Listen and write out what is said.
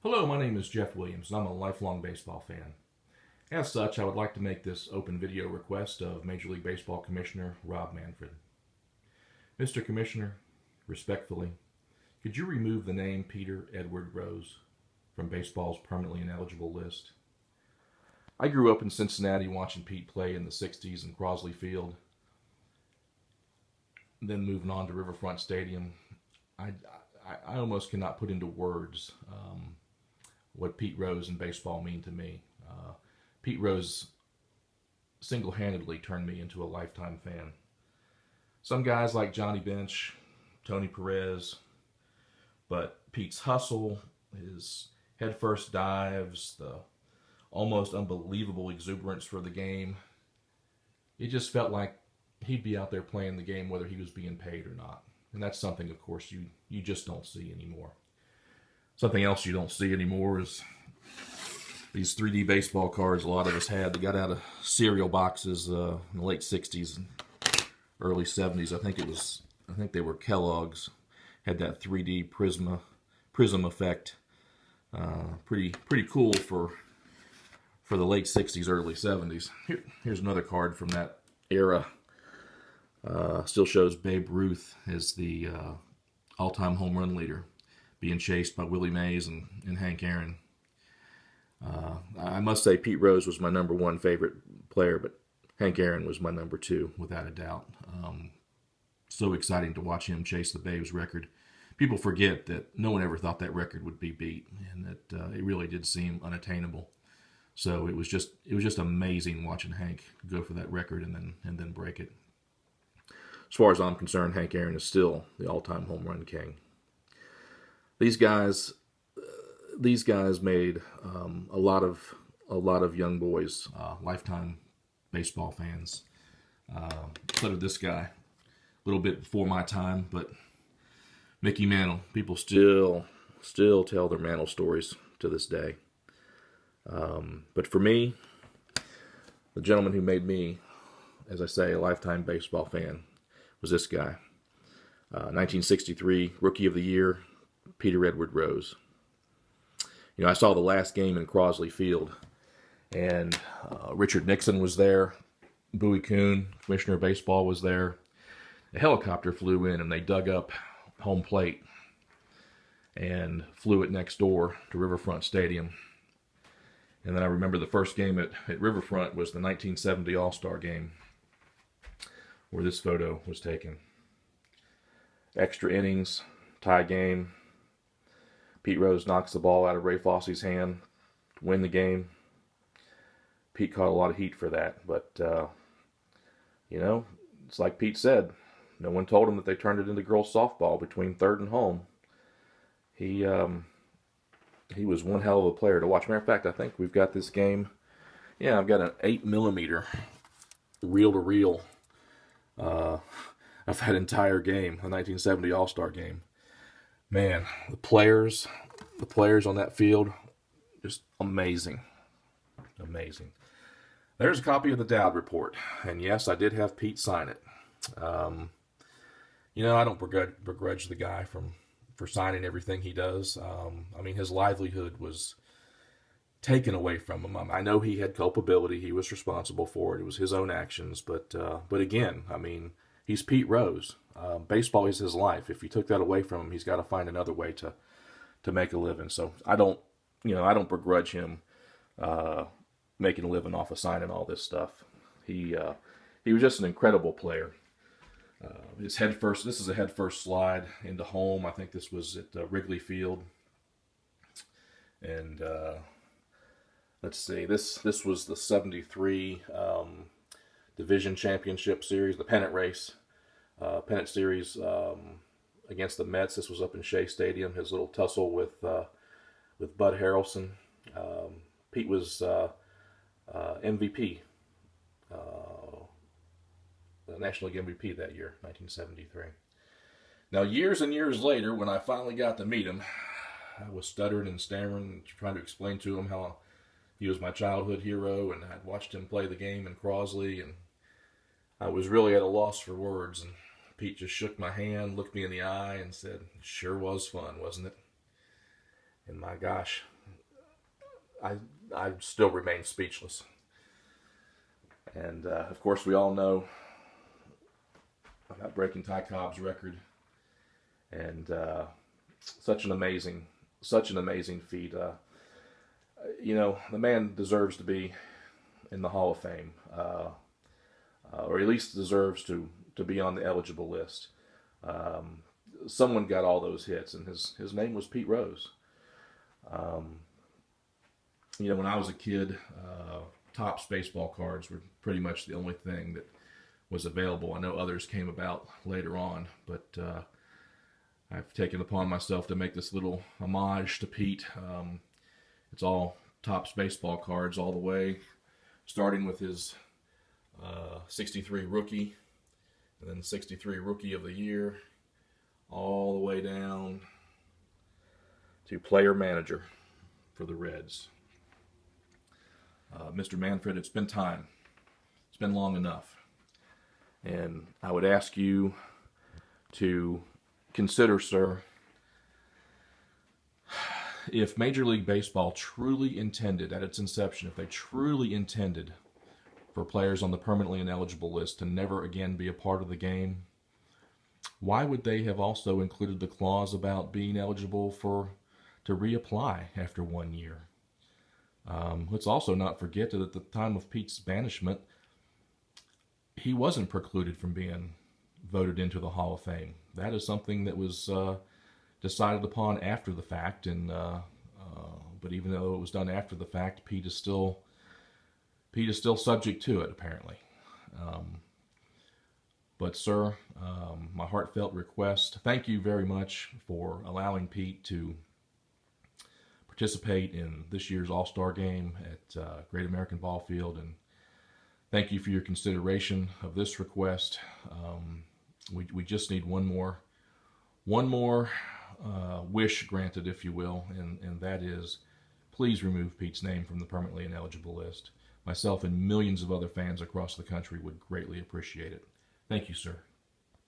Hello, my name is Jeff Williams, and I'm a lifelong baseball fan. As such, I would like to make this open video request of Major League Baseball Commissioner Rob Manfred. Mr. Commissioner, respectfully, could you remove the name Peter Edward Rose from baseball's permanently ineligible list? I grew up in Cincinnati watching Pete play in the 60s in Crosley Field, then moving on to Riverfront Stadium. I almost cannot put into words what Pete Rose and baseball mean to me. Pete Rose single-handedly turned me into a lifetime fan. Some guys like Johnny Bench, Tony Perez, but Pete's hustle, his head-first dives, the almost unbelievable exuberance for the game, it just felt like he'd be out there playing the game whether he was being paid or not. And that's something, of course, you just don't see anymore. Something else you don't see anymore is these 3D baseball cards a lot of us had. They got out of cereal boxes in the late 60s and early 70s. I think they were Kellogg's. Had that 3D prism effect. Pretty cool for the late 60s, early 70s. Here's another card from that era. Still shows Babe Ruth as the all-time home run leader, being chased by Willie Mays and Hank Aaron. I must say Pete Rose was my number one favorite player, but Hank Aaron was my number two, without a doubt. So exciting to watch him chase the Babe's record. People forget that no one ever thought that record would be beat, and that it really did seem unattainable. So it was just amazing watching Hank go for that record and then break it. As far as I'm concerned, Hank Aaron is still the all-time home run king. These guys made a lot of young boys lifetime baseball fans. So did this guy. A little bit before my time, but Mickey Mantle. People still tell their Mantle stories to this day. But for me, the gentleman who made me, as I say, a lifetime baseball fan was this guy. 1963 Rookie of the Year, Peter Edward Rose. You know, I saw the last game in Crosley Field, and Richard Nixon was there. Bowie Kuhn, Commissioner of Baseball, was there. A helicopter flew in, and they dug up home plate and flew it next door to Riverfront Stadium. And then I remember the first game at Riverfront was the 1970 All-Star game, where this photo was taken. Extra innings, tie game. Pete Rose knocks the ball out of Ray Fosse's hand to win the game. Pete caught a lot of heat for that, but you know, it's like Pete said. No one told him that they turned it into girls softball between third and home. He was one hell of a player to watch. Matter of fact, I think we've got this game. Yeah, I've got an 8mm reel-to-reel of that entire game, the 1970 All-Star game. Man, the players on that field, just amazing. Amazing. There's a copy of the Dowd report, and yes, I did have Pete sign it. You know, I don't begrudge the guy for signing everything he does. I mean, his livelihood was taken away from him. I know he had culpability. He was responsible for it. It was his own actions. But again, I mean, he's Pete Rose. Baseball is his life. If you took that away from him, he's got to find another way to make a living. So I don't begrudge him making a living off of signing all this stuff. He was just an incredible player. This is a head first slide into home. I think this was at Wrigley Field. And let's see, this was the 73 Division Championship Series, the pennant race, pennant series against the Mets. This was up in Shea Stadium. His little tussle with Bud Harrelson. Pete was MVP. The National League MVP that year, 1973. Now, years and years later, when I finally got to meet him, I was stuttering and stammering, trying to explain to him how he was my childhood hero, and I'd watched him play the game in Crosley, and I was really at a loss for words. And Pete just shook my hand, looked me in the eye, and said, "Sure was fun, wasn't it?" And my gosh, I still remain speechless. And of course, we all know about breaking Ty Cobb's record, and such an amazing feat. You know, the man deserves to be in the Hall of Fame, or at least deserves to be on the eligible list. Someone got all those hits, and his name was Pete Rose. You know, when I was a kid, Topps baseball cards were pretty much the only thing that was available. I know others came about later on, but I've taken upon myself to make this little homage to Pete. It's all Topps baseball cards all the way, starting with his 63 rookie, and then 63 rookie of the year, all the way down to player manager for the Reds. Mr. Manfred, it's been time. It's been long enough. And I would ask you to consider, sir, if Major League Baseball truly intended, at its inception, if they truly intended for players on the permanently ineligible list to never again be a part of the game, why would they have also included the clause about being eligible to reapply after 1 year? Let's also not forget that at the time of Pete's banishment, he wasn't precluded from being voted into the Hall of Fame. That is something that was decided upon after the fact, and but even though it was done after the fact, Pete is still subject to it, apparently. But sir, my heartfelt request, thank you very much for allowing Pete to participate in this year's All-Star game at Great American Ball Field, and thank you for your consideration of this request. We just need one more wish granted, if you will, and that is, please remove Pete's name from the permanently ineligible list. Myself and millions of other fans across the country would greatly appreciate it. Thank you, sir.